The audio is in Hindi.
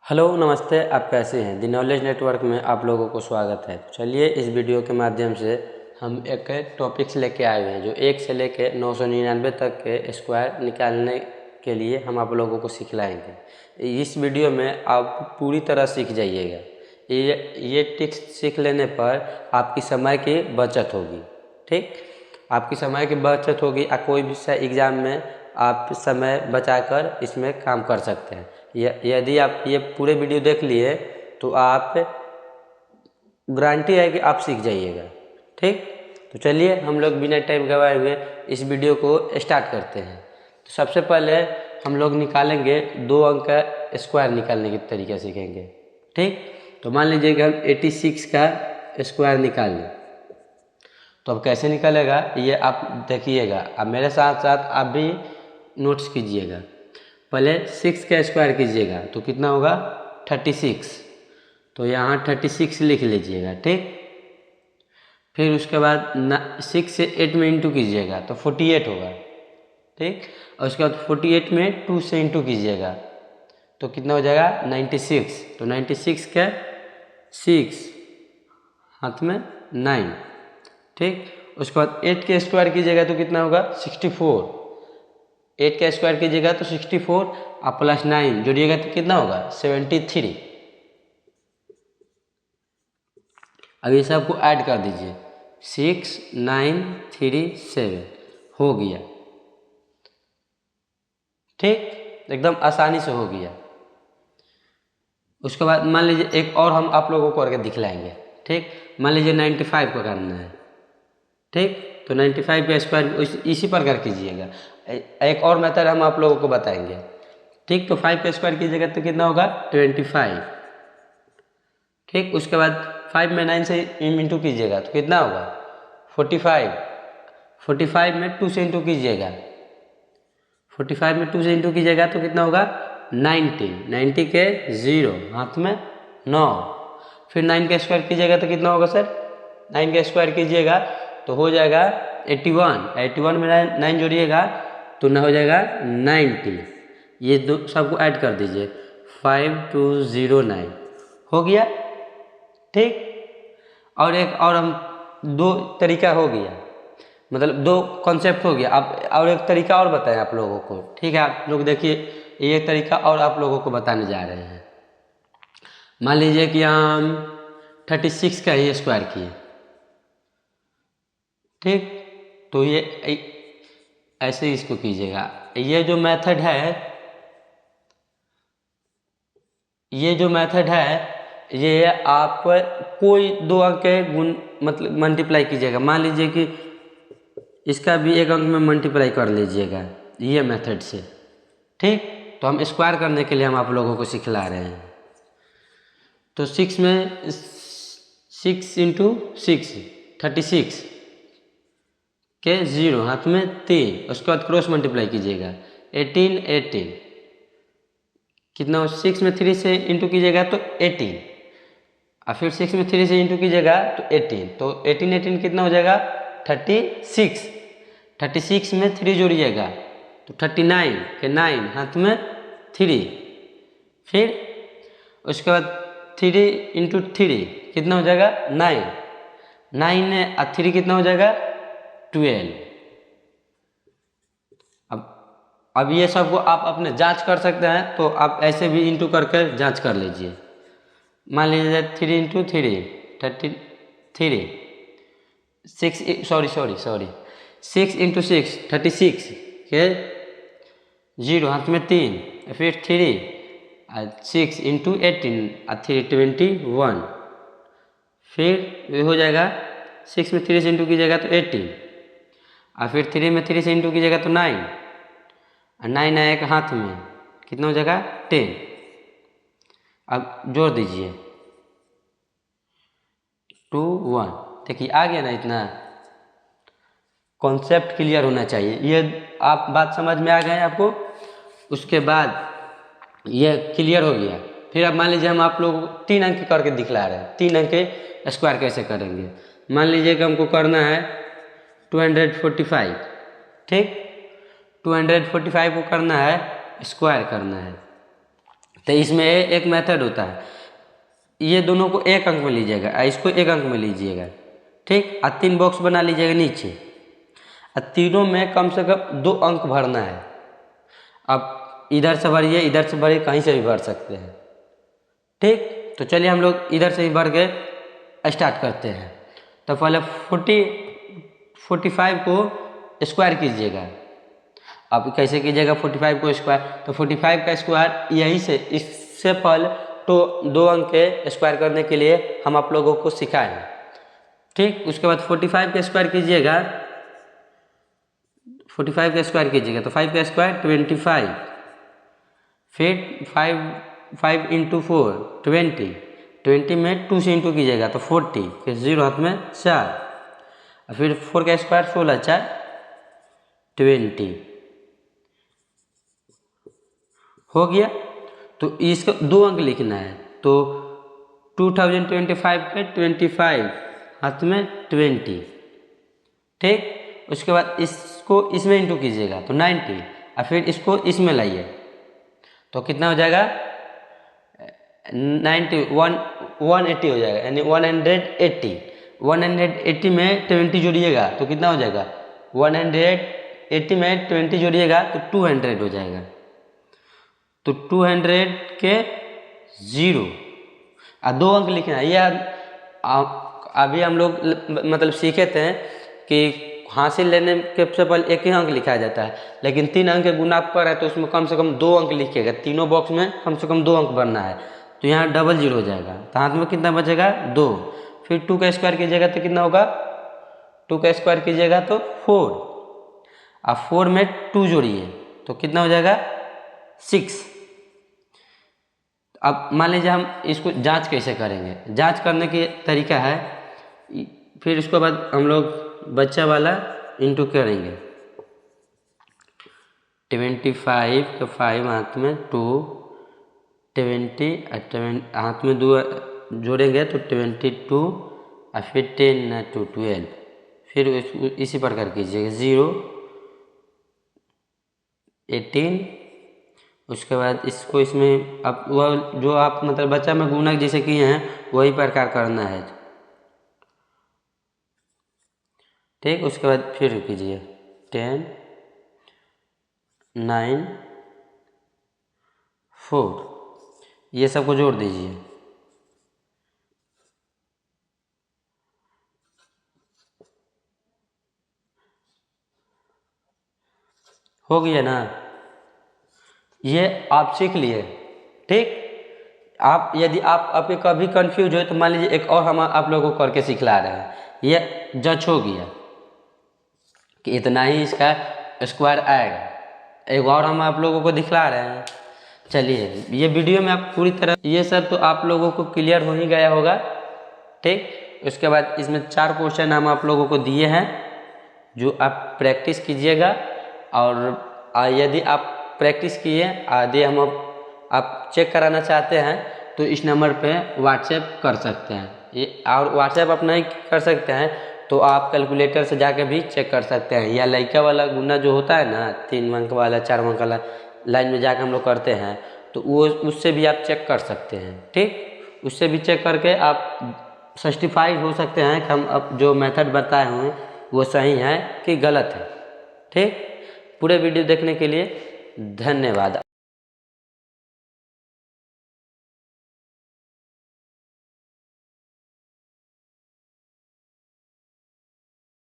हेलो नमस्ते, आप कैसे हैं। द नॉलेज नेटवर्क में आप लोगों को स्वागत है। चलिए इस वीडियो के माध्यम से हम एक टॉपिक्स लेके आए हुए हैं जो 1 से लेके 999 तक के स्क्वायर निकालने के लिए हम आप लोगों को सिखलाएंगे। इस वीडियो में आप पूरी तरह सीख जाइएगा। ये टिप्स सीख लेने पर आपकी समय की बचत होगी। ठीक, आपकी समय की बचत होगी। कोई भी एग्ज़ाम में आप समय बचाकर इसमें काम कर सकते हैं। यदि आप ये पूरे वीडियो देख लिए तो आप गारंटी है कि आप सीख जाइएगा। ठीक, तो चलिए हम लोग बिना टाइम गवाए हुए इस वीडियो को स्टार्ट करते हैं। तो सबसे पहले हम लोग निकालेंगे 2 अंक का स्क्वायर निकालने के तरीका सीखेंगे। ठीक, तो मान लीजिए कि हम 86 का स्क्वायर निकाल लें तो अब कैसे निकलेगा ये आप देखिएगा। अब मेरे साथ साथ आप भी नोट्स कीजिएगा। पहले 6 का स्क्वायर कीजिएगा तो कितना होगा 36। तो यहाँ 36 लिख लीजिएगा। ठीक, फिर उसके बाद 6 से 8 में इंटू कीजिएगा तो 48 होगा। ठीक, और उसके बाद 48 में 2 से इंटू कीजिएगा तो कितना हो जाएगा 96। तो 96 का 6 हाथ में 9। ठीक, उसके बाद 8 के स्क्वायर कीजिएगा तो कितना होगा 64। 8 का स्क्वायर कीजिएगा तो 64 आप प्लस 9 जोड़िएगा तो कितना होगा 73। अब ये सबको ऐड कर दीजिए 6 9 3 7 हो गया। ठीक, एकदम आसानी से हो गया। उसके बाद मान लीजिए एक और हम आप लोगों को करके दिखलाएंगे। ठीक, मान लीजिए 95 को करना है। ठीक, तो 95 का स्क्वायर इसी प्रकार कीजिएगा। एक और मेथड हम आप लोगों को बताएंगे। ठीक, तो 5 का स्क्वायर कीजिएगा तो कितना होगा 25। ठीक, उसके बाद 5 में 9 से इंटू कीजिएगा तो कितना होगा 45। 45 में 2 से इंटू कीजिएगा। 45 में 2 से इंटू कीजिएगा तो कितना होगा 90। 90 के 0 हाथ में 9। फिर 9 का स्क्वायर कीजिएगा तो कितना होगा सर 9 का स्क्वायर कीजिएगा तो हो जाएगा 81। 81 में 9 जोड़िएगा तो ना हो जाएगा 90। ये दो सबको ऐड कर दीजिए 5209 हो गया। ठीक, और एक और हम 2 तरीका हो गया, मतलब 2 कॉन्सेप्ट हो गया। अब और एक तरीका और बताएं आप लोगों को। ठीक है, आप लोग देखिए ये एक तरीका और आप लोगों को बताने जा रहे हैं। मान लीजिए कि हम 36 का ही स्क्वायर किए। ठीक, तो ये ऐसे इसको कीजिएगा। ये जो मेथड है ये आप कोई 2 अंक के गुण मतलब मल्टीप्लाई कीजिएगा। मान लीजिए कि इसका भी 1 अंक में मल्टीप्लाई कर लीजिएगा ये मेथड से। ठीक, तो हम स्क्वायर करने के लिए हम आप लोगों को सिखला रहे हैं। तो 6 में 6 इंटू 6 36 के 0 हाथ में 3। उसके बाद क्रॉस मल्टीप्लाई कीजिएगा 18 18 कितना हो 6 में 3 से इंटू कीजिएगा तो 18 और फिर 6 में 3 से इंटू कीजिएगा तो 18। तो 18 18 कितना हो जाएगा 36। 36 में 3 जोड़िएगा तो 39 के 9 हाथ में 3। फिर उसके बाद 3 इंटू 3 कितना हो जाएगा 9। 9 और 3 कितना हो जाएगा 12। अब ये सबको आप अपने जांच कर सकते हैं तो आप ऐसे भी इंटू करके जांच कर लीजिए। मान लीजिए 3 इंटू 3 33 6 इंटू 6 36 के 0 हाथ में 3 फिर 3 6 इंटू 18 और 3 21। फिर ये हो जाएगा 6 में 3 से इंटू कीजिएगा तो 18 और फिर 3 में 3 से इंटू कीजिएगा तो 9 और 9 आएगा हाथ में कितना हो जाएगा 10। अब जोड़ दीजिए 2 1। देखिए आ गया ना। इतना कॉन्सेप्ट क्लियर होना चाहिए। ये आप बात समझ में आ गए आपको। उसके बाद ये क्लियर हो गया। फिर अब मान लीजिए हम आप लोगों को 3 अंक करके दिखला रहे हैं। 3 अंक के स्क्वायर कैसे करेंगे। मान लीजिए कि हमको करना है 245। ठीक, 245 को करना है स्क्वायर करना है तो इसमें एक मेथड होता है, ये दोनों को 1 अंक में लीजिएगा, इसको 1 अंक में लीजिएगा, ठीक। और 3 बॉक्स बना लीजिएगा नीचे, और तीनों में कम से कम 2 अंक भरना है। अब इधर से भरिए, इधर से भरिए, कहीं से भी भर सकते हैं, ठीक। तो चलिए हम लोग इधर से ही भर के स्टार्ट करते हैं। तो पहले 45 को स्क्वायर कीजिएगा। अब कैसे कीजिएगा 45 को स्क्वायर? तो 45 का स्क्वायर यहीं से, इससे पहले तो 2 अंक के स्क्वायर करने के लिए हम आप लोगों को सिखाएं, ठीक। उसके बाद 45 का स्क्वायर कीजिएगा, 45 का स्क्वायर कीजिएगा तो 5 का स्क्वायर 25, फिर 5 इंटू 4 20 में 2 से इंटू कीजिएगा तो 40, फिर 0 हाथ में 4, और फिर 4 का स्क्वायर 16 4 20 हो गया। तो इसको 2 अंक लिखना है, तो 2025 के 25 हाथ में 20, ठीक। उसके बाद इसको इसमें इंटू कीजिएगा तो 90, और फिर इसको इसमें लाइए तो कितना हो जाएगा 180 हो जाएगा, यानी 180 में 20 जोड़िएगा तो कितना हो जाएगा 180 में 20 जोड़िएगा तो 200 हो जाएगा। तो 200 के 0 और 2 अंक लिखना है। यह अभी हम लोग मतलब सीखे थे कि हासिल लेने के से पहले 1 ही अंक लिखा जाता है, लेकिन 3 अंक के गुणाकार है तो उसमें कम से कम 2 अंक लिखिएगा, तीनों बॉक्स में कम से कम 2 अंक बनना है। तो यहाँ 00 हो जाएगा, तो हाथ में कितना बचेगा 2। फिर 2 का स्क्वायर कीजिएगा तो कितना होगा, 2 का स्क्वायर कीजिएगा तो 4, और 4 में 2 जोड़िए तो कितना हो जाएगा 6। अब मान लीजिए हम इसको जांच कैसे करेंगे, जांच करने की तरीका है, फिर उसके बाद हम लोग बच्चा वाला इंटू करेंगे। 25 का 5 हाथ में 2 20 हाथ में 2 जोड़ेंगे तो 22, और फिर 10 to 12, फिर इसी प्रकार कीजिएगा 0 18। उसके बाद इसको इसमें अब वह जो आप मतलब बच्चा में गुणक जैसे किए हैं वही प्रकार करना है, ठीक। उसके बाद फिर कीजिए 10 9 4, ये सबको जोड़ दीजिए। हो गया ना, ये आप सीख लिए, ठीक। आप यदि आप आपके कभी कंफ्यूज हो तो मान लीजिए एक और हम आप लोगों को करके सिखला रहे हैं, ये जज हो गया कि इतना ही इसका स्क्वायर आएगा। एक और हम आप लोगों को दिखला रहे हैं। चलिए ये वीडियो में आप पूरी तरह ये सब तो आप लोगों को क्लियर हो ही गया होगा, ठीक। उसके बाद इसमें 4 क्वेश्चन हम आप लोगों को दिए हैं जो आप प्रैक्टिस कीजिएगा, और यदि आप प्रैक्टिस किए यदि हम आप चेक कराना चाहते हैं तो इस नंबर पे व्हाट्सएप कर सकते हैं। ये और व्हाट्सएप आप नहीं कर सकते हैं तो आप कैलकुलेटर से जाके भी चेक कर सकते हैं, या लइका वाला गुना जो होता है ना 3 अंक वाला 4 अंक वाला लाइन में जाकर हम लोग करते हैं तो वो उससे भी आप चेक कर सकते हैं, ठीक। उससे भी चेक करके आप सर्टिफाइड हो सकते हैं कि हम अब जो मेथड बताए हुए हैं वो सही है कि गलत है, ठीक। पूरे वीडियो देखने के लिए धन्यवाद।